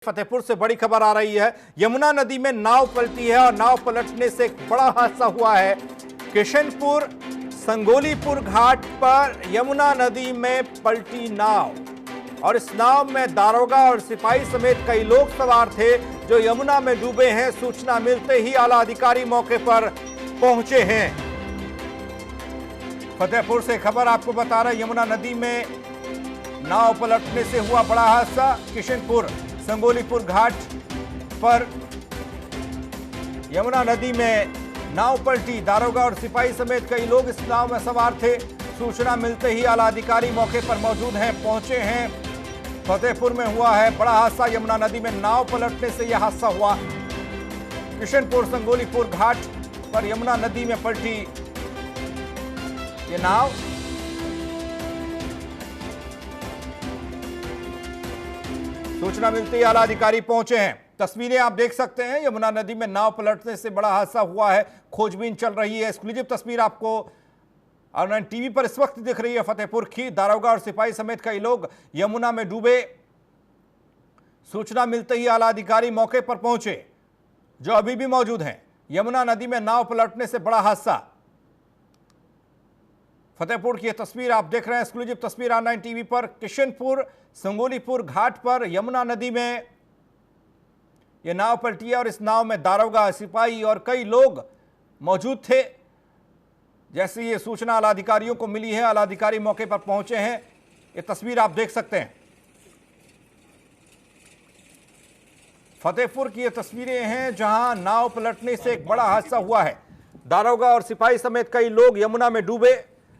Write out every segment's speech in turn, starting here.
फतेहपुर से बड़ी खबर आ रही है। यमुना नदी में नाव पलटी है और नाव पलटने से एक बड़ा हादसा हुआ है। किशनपुर संगोलीपुर घाट पर यमुना नदी में पलटी नाव और इस नाव में दारोगा और सिपाही समेत कई लोग सवार थे जो यमुना में डूबे हैं। सूचना मिलते ही आला अधिकारी मौके पर पहुंचे हैं। फतेहपुर से खबर आपको बता रहा है, यमुना नदी में नाव पलटने से हुआ बड़ा हादसा। किशनपुर संगोलीपुर घाट पर यमुना नदी में नाव पलटी, दारोगा और सिपाही समेत कई लोग इस नाव में सवार थे। सूचना मिलते ही आला अधिकारी मौके पर मौजूद हैं, पहुंचे हैं। फतेहपुर में हुआ है बड़ा हादसा। यमुना नदी में नाव पलटने से यह हादसा हुआ। किशनपुर संगोलीपुर घाट पर यमुना नदी में पलटी ये नाव। सूचना मिलते ही आला अधिकारी पहुंचे हैं। तस्वीरें आप देख सकते हैं, यमुना नदी में नाव पलटने से बड़ा हादसा हुआ है। खोजबीन चल रही है। एक्सक्लूसिव तस्वीर आपको ऑनलाइन टीवी पर इस वक्त दिख रही है। फतेहपुर की दारोगा और सिपाही समेत कई लोग यमुना में डूबे। सूचना मिलते ही आला अधिकारी मौके पर पहुंचे, जो अभी भी मौजूद हैं। यमुना नदी में नाव पलटने से बड़ा हादसा। फतेहपुर की यह तस्वीर आप देख रहे हैं, एक्सक्लूसिव तस्वीर ऑनलाइन टीवी पर। किशनपुर संगोलीपुर घाट पर यमुना नदी में यह नाव पलटी है और इस नाव में दारोगा, सिपाही और कई लोग मौजूद थे। जैसे ये सूचना आला अधिकारियों को मिली है, आला अधिकारी मौके पर पहुंचे हैं। ये तस्वीर आप देख सकते हैं। फतेहपुर की ये तस्वीरें हैं जहां नाव पलटने से एक बड़ा हादसा हुआ है। दारोगा और सिपाही समेत कई लोग यमुना में डूबे।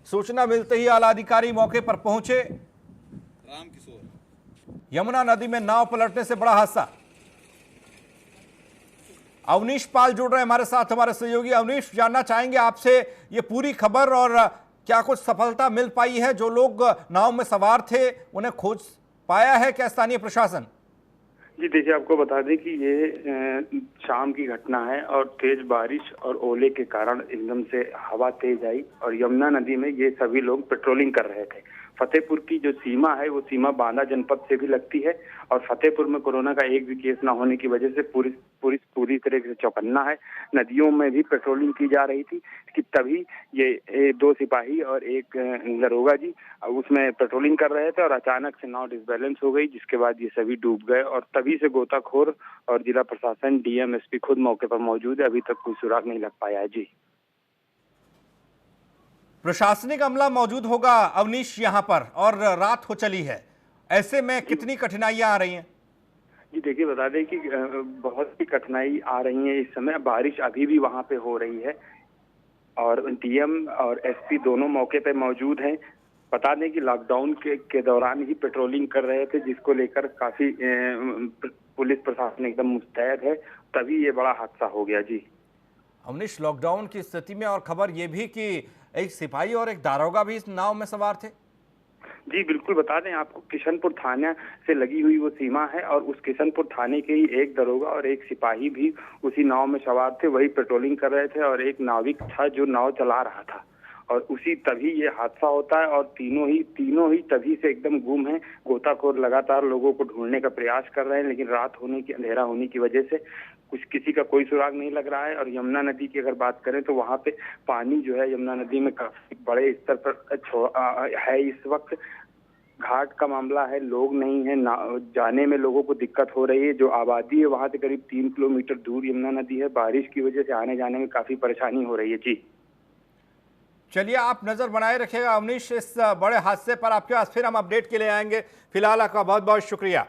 सूचना मिलते ही आला अधिकारी मौके पर पहुंचे। यमुना नदी में नाव पलटने से बड़ा हादसा। अवनीश पाल जुड़ रहे हैं हमारे साथ, हमारे सहयोगी। अवनीश, जानना चाहेंगे आपसे ये पूरी खबर और क्या कुछ सफलता मिल पाई है? जो लोग नाव में सवार थे उन्हें खोज पाया है क्या स्थानीय प्रशासन? जी देखिए, आपको बता दें कि ये शाम की घटना है और तेज बारिश और ओले के कारण एकदम से हवा तेज आई और यमुना नदी में ये सभी लोग पेट्रोलिंग कर रहे थे। फतेहपुर की जो सीमा है वो सीमा बांदा जनपद से भी लगती है और फतेहपुर में कोरोना का एक भी केस ना होने की वजह से पूरी तरह से चौकन्ना है। नदियों में भी पेट्रोलिंग की जा रही थी कि तभी ये दो सिपाही और एक दरोगा जी उसमें पेट्रोलिंग कर रहे थे और अचानक से नाव डिसबैलेंस हो गई, जिसके बाद ये सभी डूब गए और तभी से गोताखोर और जिला प्रशासन, डीएम, एसपी खुद मौके पर मौजूद है। अभी तक कोई सुराग नहीं लग पाया है। जी, प्रशासनिक अमला मौजूद होगा अवनीश यहां पर, और रात हो चली है, ऐसे में कितनी कठिनाइयां आ रही हैं? जी देखिए, बता दें कि बहुत सी कठिनाई आ रही है। इस समय बारिश अभी भी वहां पे हो रही है और डीएम और एसपी दोनों मौके पे मौजूद हैं। बता दें कि लॉकडाउन के दौरान ही पेट्रोलिंग कर रहे थे, जिसको लेकर काफी पुलिस प्रशासन एकदम मुस्तैद है। तभी ये बड़ा हादसा हो गया। जी अवनीश, लॉकडाउन की स्थिति में और खबर यह भी कि एक सिपाही और एक दारोगा भी इस नाव में सवार थे। जी बिल्कुल, बता दें आपको, किशनपुर थाना से लगी हुई वो सीमा है और उस किशनपुर थाने के ही एक दरोगा और एक सिपाही भी उसी नाव में सवार थे। वही पेट्रोलिंग कर रहे थे और एक नाविक था जो नाव चला रहा था और उसी तभी ये हादसा होता है और तीनों ही तभी से एकदम गुम है। गोताखोर लगातार लोगों को ढूंढने का प्रयास कर रहे हैं, लेकिन रात होने की, अंधेरा होने की वजह से किसी का कोई सुराग नहीं लग रहा है। और यमुना नदी की अगर बात करें तो वहां पे पानी जो है यमुना नदी में काफी बड़े स्तर पर है। इस वक्त घाट का मामला है, लोग नहीं है, जाने में लोगों को दिक्कत हो रही है। जो आबादी है वहां से करीब 3 किलोमीटर दूर यमुना नदी है। बारिश की वजह से आने जाने में काफी परेशानी हो रही है। जी चलिए, आप नजर बनाए रखिएगा अवनीश, इस बड़े हादसे पर आपके पास फिर हम अपडेट के लिए आएंगे। फिलहाल आपका बहुत बहुत शुक्रिया।